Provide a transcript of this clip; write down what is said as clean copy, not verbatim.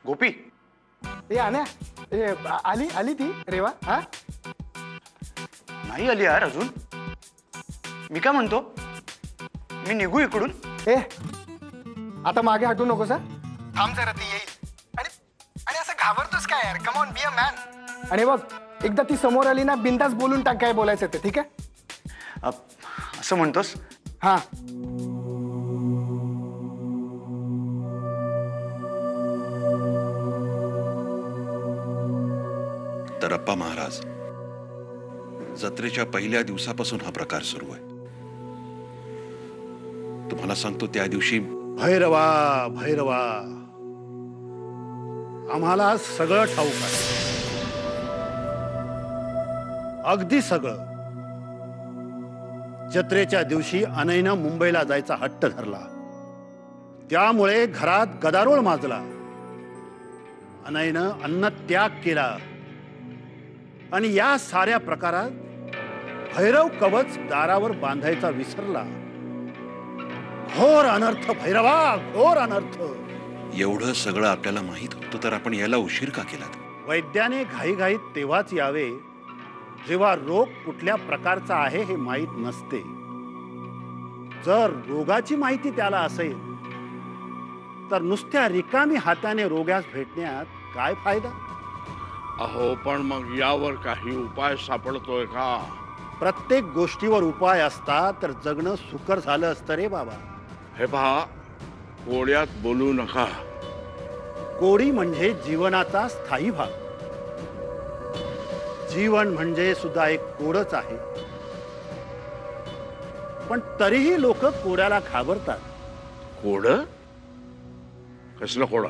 गोपी ए आण्या, ए आली आली ती रेवा? हा नाही आली यार अजून. मी काय म्हणतो, मी निघू इकडून? ए आता मागे हटू नकोस. थांब जरा, ती येईल. आणि आणि असं घाबरतोस काय यार? Come on, be a man. आणि बघ, एकदा ती समोर आली ना, बिंदास बोलून टाक काय बोलायचं ते. ठीक आहे? असं म्हणतोस? हा. तर अप्पा महाराज, जत्रेच्या पहिल्या दिवसापासून हा प्रकार सुरू आहे. तुम्हाला सांगतो, त्या दिवशी भैरवा भैरवा, आम्हाला सगळं ठाऊक आहे, अगदी सगळं. जत्रेच्या दिवशी अनयनं मुंबईला जायचा हट्ट धरला, त्यामुळे घरात गदारोळ माजला. अनयनं अन्नत्याग केला आणि या साऱ्या प्रकारात भैरव कवच दारावर बांधायचा विसरला. घोर अनर्थ भैरवा, घोर अनर्थ. एवढं सगळं आपल्याला माहित होतं, तर आपण याला उशीर का केला? वैद्याने घाईघाईत तेव्हाच यावे जेव्हा रोग कुठल्या प्रकारचा आहे हे माहीत नसते. जर रोगाची माहिती त्याला असेल तर नुसत्या रिकामी हाताने रोग्यास भेटण्यात काय फायदा? अहो, पण मग यावर काही उपाय सापडतोय का? प्रत्येक गोष्टीवर उपाय असता तर जगणं सुकर झालं असतं रे बाबा. हे पहा, कोड्यात बोलू नका. कोडी म्हणजे जीवनाचा स्थायी भाग. जीवन म्हणजे सुद्धा एक कोडच आहे. पण तरीही लोक कोड्याला घाबरतात. कोड? कसलं कोड?